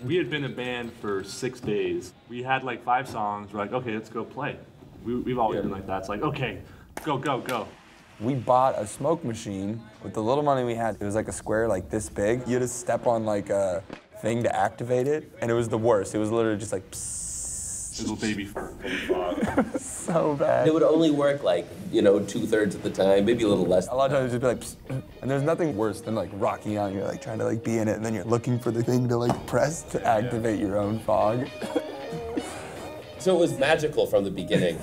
We had been a band for 6 days. We had like 5 songs. We're like, okay, let's go play. We've always been like that. It's like, okay, go, go, go. We bought a smoke machine with the little money we had. It was like a square like this big. You had to step on like a thing to activate it, and it was the worst. It was literally just like psst. Little baby fog. So bad. It would only work like, you know, 2/3 of the time, maybe a little less. A lot of times it'd just be like, psst. And there's nothing worse than like rocking out and you're like trying to like be in it, and then you're looking for the thing to like press to activate your own fog. So it was magical from the beginning.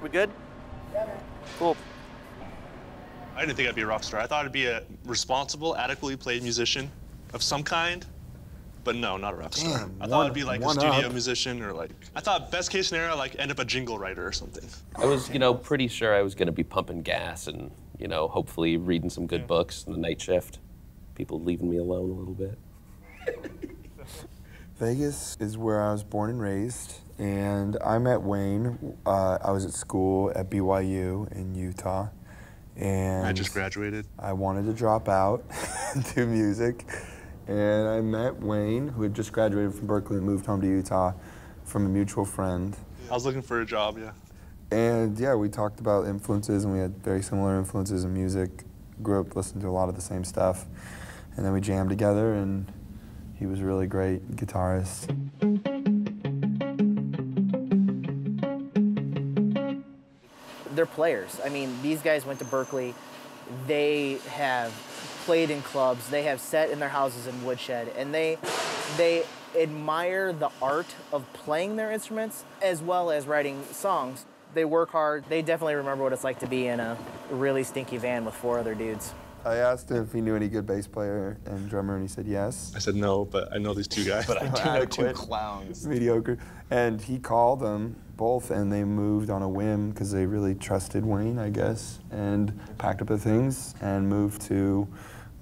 We good? Cool. I didn't think I'd be a rock star. I thought I'd be a responsible, adequately played musician of some kind, but no, not a rock star. Damn, I thought I'd be like a studio up. musician, or like, I thought best case scenario, like end up a jingle writer or something. I was, you know, pretty sure I was going to be pumping gas and, you know, hopefully reading some good books in the night shift. People leaving me alone a little bit. Vegas is where I was born and raised, and I met Wayne. I was at school at BYU in Utah, and I just graduated. I wanted to drop out and do music, and I met Wayne, who had just graduated from Berkeley and moved home to Utah from a mutual friend. I was looking for a job, yeah. And yeah, we talked about influences, and we had very similar influences in music. Grew up listening to a lot of the same stuff, and then we jammed together, and he was a really great guitarist. They're players. I mean, these guys went to Berkeley. They have played in clubs. They have sat in their houses in woodshed, and they admire the art of playing their instruments as well as writing songs. They work hard. They definitely remember what it's like to be in a really stinky van with 4 other dudes. I asked him if he knew any good bass player and drummer, and he said yes. I said no, but I know these 2 guys. But I do know 2 clowns. Mediocre. And he called them both, and they moved on a whim because they really trusted Wayne, I guess, and packed up their things and moved to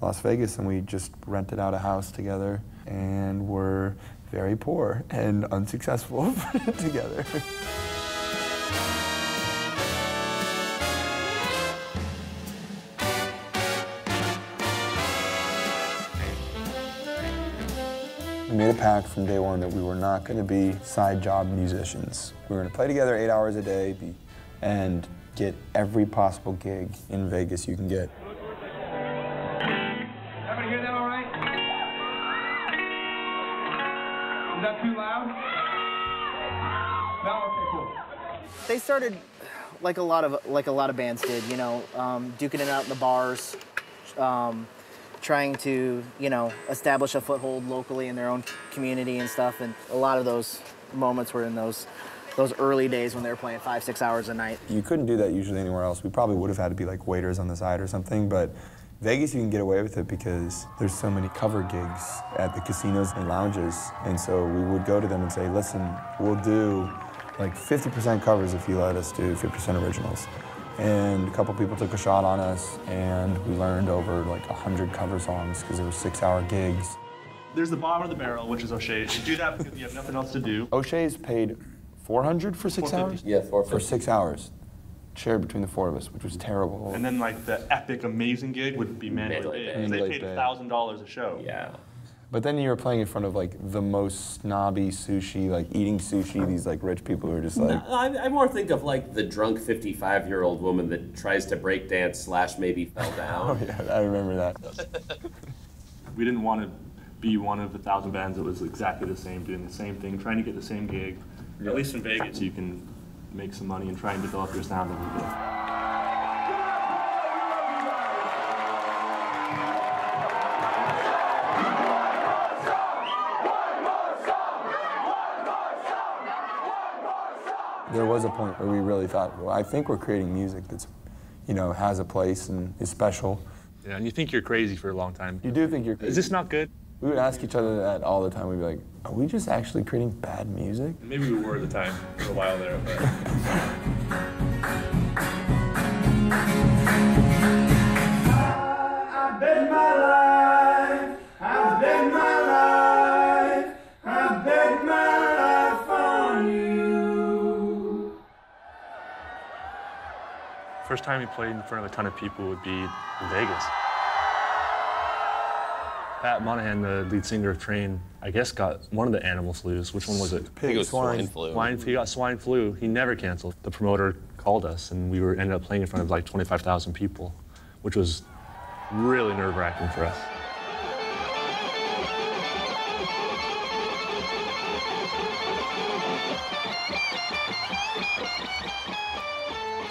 Las Vegas, and we just rented out a house together and were very poor and unsuccessful together. We made a pact from day one that we were not going to be side job musicians. We were going to play together 8 hours a day and get every possible gig in Vegas you can get. Everybody hear that all right? Is that too loud? No? Okay, cool. They started like a lot of bands did, you know, duking it out in the bars, trying to, you know, establish a foothold locally in their own community and stuff. And a lot of those moments were in those early days when they were playing 5-6 hours a night. You couldn't do that usually anywhere else. We probably would have had to be like waiters on the side or something, but Vegas you can get away with it because there's so many cover gigs at the casinos and lounges. And so we would go to them and say, listen, we'll do like 50% covers if you let us do 50% originals. And a couple people took a shot on us, and we learned over like 100 cover songs because they were 6-hour gigs. There's the bottom of the barrel, which is O'Shea's. You do that because you have nothing else to do. O'Shea's paid $400 for 6 hours? Yeah, $450. For 6 hours. Shared between the 4 of us, which was terrible. And then like the epic, amazing gig would be Mandalay Bay. They paid $1,000 a show. Yeah. But then you were playing in front of like the most snobby sushi, like eating sushi, these like rich people who are just like... No, I more think of like the drunk 55-year-old woman that tries to break dance / maybe fell down. Oh yeah, I remember that. We didn't want to be one of 1,000 bands that was exactly the same, doing the same thing, trying to get the same gig. At least in Vegas, you can make some money and try and develop your sound a little bit. there was a point where we really thought, well, I think we're creating music that's, you know, has a place and is special. Yeah, and you think you're crazy for a long time. You do think you're crazy. Is this not good? We would ask each other that all the time. We'd be like, are we just actually creating bad music? Maybe we were at the time for a while there, but... I bet my life, I bet my life, I bet my life on you. First time we played in front of a ton of people would be in Vegas. Pat Monahan, the lead singer of Train, I guess got one of the animal flus. Which one was it? I think it was swine flu. He got swine flu. He never canceled. The promoter called us, and we ended up playing in front of like 25,000 people, which was really nerve-wracking for us.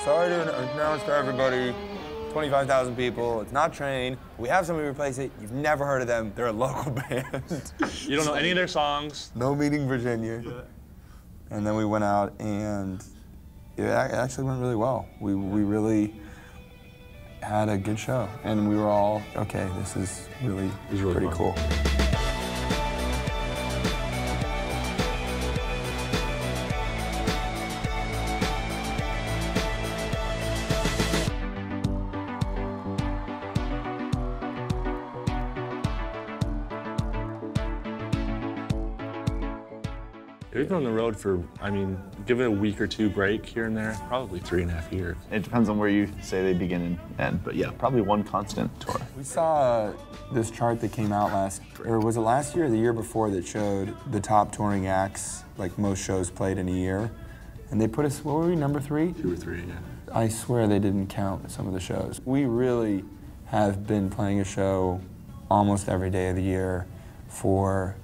Sorry to announce to everybody, 25,000 people, it's not Train. We have somebody replace it. You've never heard of them. They're a local band. You don't know any of their songs. No Meeting, Virginia. Yeah. And then we went out, and it actually went really well. We really had a good show, and we were all, okay, this is really pretty cool. We've been on the road for, I mean, give it a week or two break here and there, probably 3.5 years. It depends on where you say they begin and end, but yeah, probably one constant tour. We saw this chart that came out was it last year or the year before, that showed the top touring acts, like most shows played in a year. And they put us, what were we, number 3? 2 or 3, yeah. I swear they didn't count some of the shows. We really have been playing a show almost every day of the year for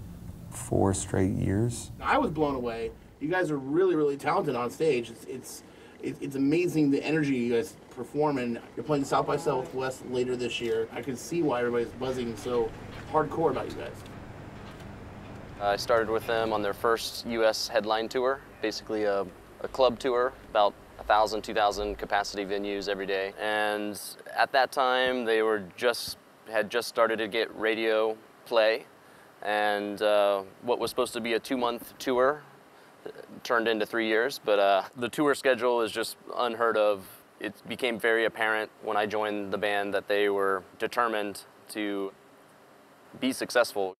4 straight years. I was blown away. You guys are really, really talented on stage. It's amazing the energy you guys perform, and you're playing South by Southwest later this year. I can see why everybody's buzzing so hardcore about you guys. I started with them on their first U.S. headline tour, basically a club tour, about 1,000, 2,000 capacity venues every day. And at that time, they had just started to get radio play. And what was supposed to be a 2-month tour turned into 3 years, but the tour schedule is just unheard of. It became very apparent when I joined the band that they were determined to be successful.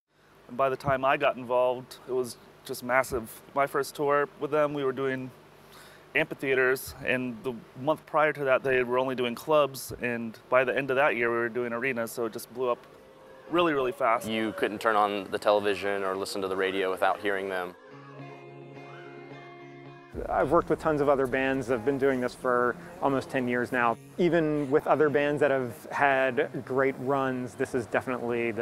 And by the time I got involved, it was just massive. My first tour with them, we were doing amphitheaters, and the month prior to that, they were only doing clubs, and by the end of that year, we were doing arenas, so it just blew up really, really fast. You couldn't turn on the television or listen to the radio without hearing them. I've worked with tons of other bands. I've been doing this for almost 10 years now. Even with other bands that have had great runs, this is definitely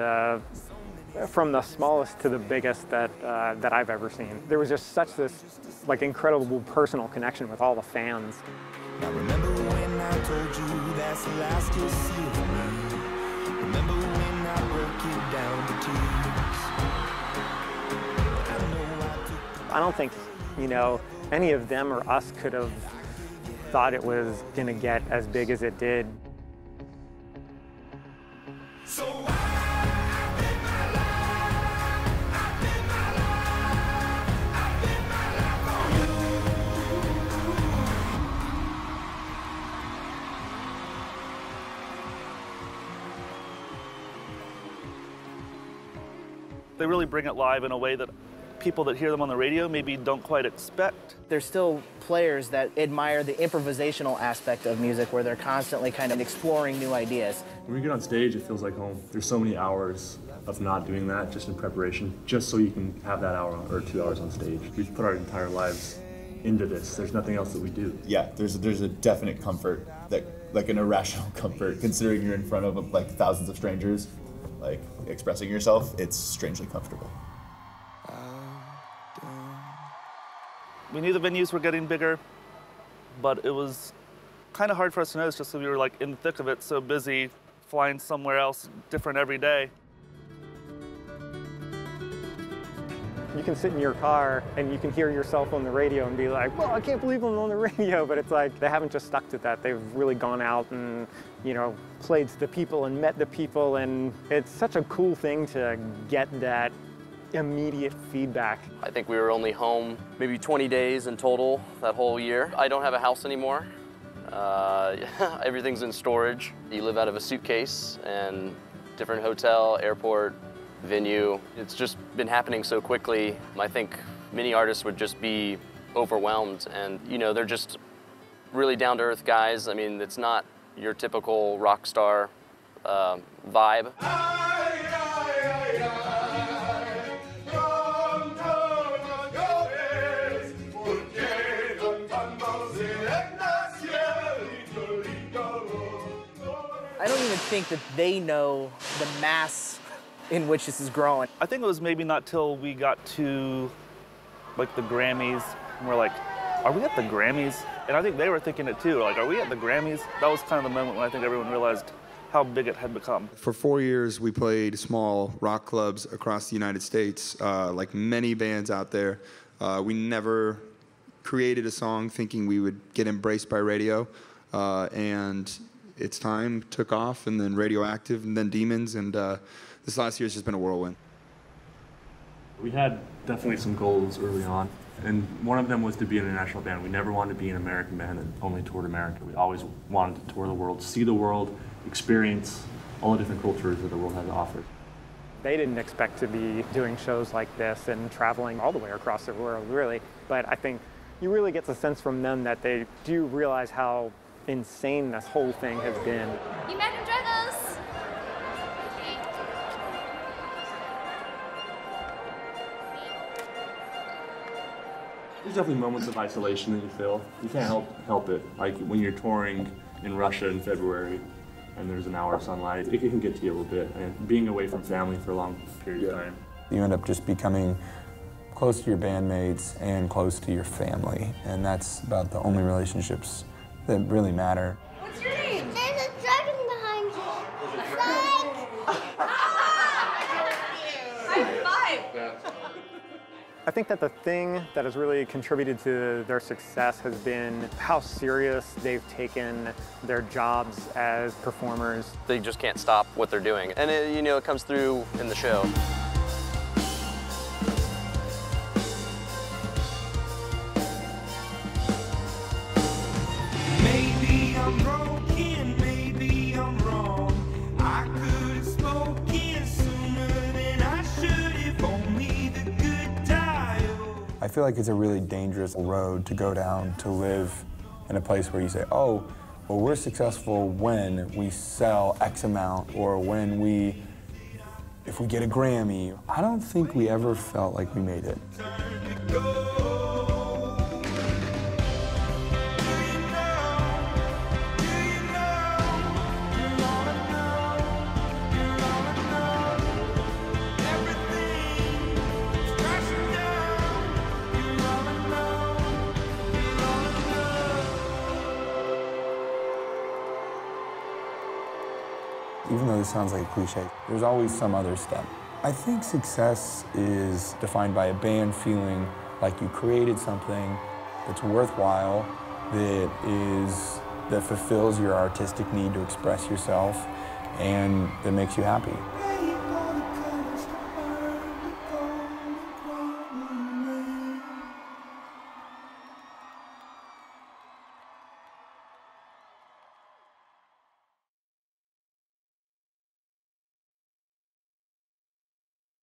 from the smallest to the biggest that I've ever seen. There was just such this like incredible personal connection with all the fans. Now remember when I told you that's the last you'll see of me? Remember when I broke you down to tears? I don't think, you know, any of them or us could have thought it was gonna get as big as it did. So They really bring it live in a way that people that hear them on the radio maybe don't quite expect. There's still players that admire the improvisational aspect of music where they're constantly kind of exploring new ideas. When we get on stage, it feels like home. There's so many hours of not doing that, just in preparation, just so you can have that hour or 2 hours on stage. We've put our entire lives into this. There's nothing else that we do. Yeah, there's a definite comfort, that like an irrational comfort, considering you're in front of like thousands of strangers, like expressing yourself. It's strangely comfortable. We knew the venues were getting bigger, but it was kind of hard for us to notice just because we were like in the thick of it, so busy flying somewhere else different every day. You can sit in your car and you can hear yourself on the radio and be like, well, I can't believe I'm on the radio, but it's like they haven't just stuck to that. They've really gone out and, you know, played to the people and met the people, and it's such a cool thing to get that immediate feedback. I think we were only home maybe 20 days in total that whole year. I don't have a house anymore. Everything's in storage. You live out of a suitcase, and different hotel, airport, venue. It's just been happening so quickly. I think many artists would just be overwhelmed, and you know, they're just really down-to-earth guys. I mean, it's not your typical rock star vibe. I don't even think that they know the mass in which this is growing. I think it was maybe not till we got to like the Grammys, and we're like, are we at the Grammys? And I think they were thinking it too, like, are we at the Grammys? That was kind of the moment when I think everyone realized how big it had become. For 4 years, we played small rock clubs across the United States, like many bands out there. We never created a song thinking we would get embraced by radio, and It's Time took off, and then Radioactive, and then Demons, and this last year has just been a whirlwind. We had definitely some goals early on, and one of them was to be an international band. We never wanted to be an American band that only toured America. We always wanted to tour the world, see the world, experience all the different cultures that the world has to offer. They didn't expect to be doing shows like this and traveling all the way across the world, really. But I think you really get the sense from them that they do realize how insane this whole thing has been. Imagine Dragons! There's definitely moments of isolation that you feel. You can't help it. Like when you're touring in Russia in February and there's an hour of sunlight, it can get to you a little bit. And being away from family for a long period of time. You end up just becoming close to your bandmates and close to your family. And that's about the only relationships that really matter. What's your name? There's a dragon behind you. High five! I think that the thing that has really contributed to their success has been how serious they've taken their jobs as performers. They just can't stop what they're doing. And it, you know, it comes through in the show. Maybe I'm broken, maybe I'm wrong. I could have spoken sooner than I should if only the good dial. I feel like it's a really dangerous road to go down to live in a place where you say, oh, well, we're successful when we sell X amount or if we get a Grammy. I don't think we ever felt like we made it. Even though this sounds like a cliche, there's always some other step. I think success is defined by a band feeling like you created something that's worthwhile, that fulfills your artistic need to express yourself, and that makes you happy.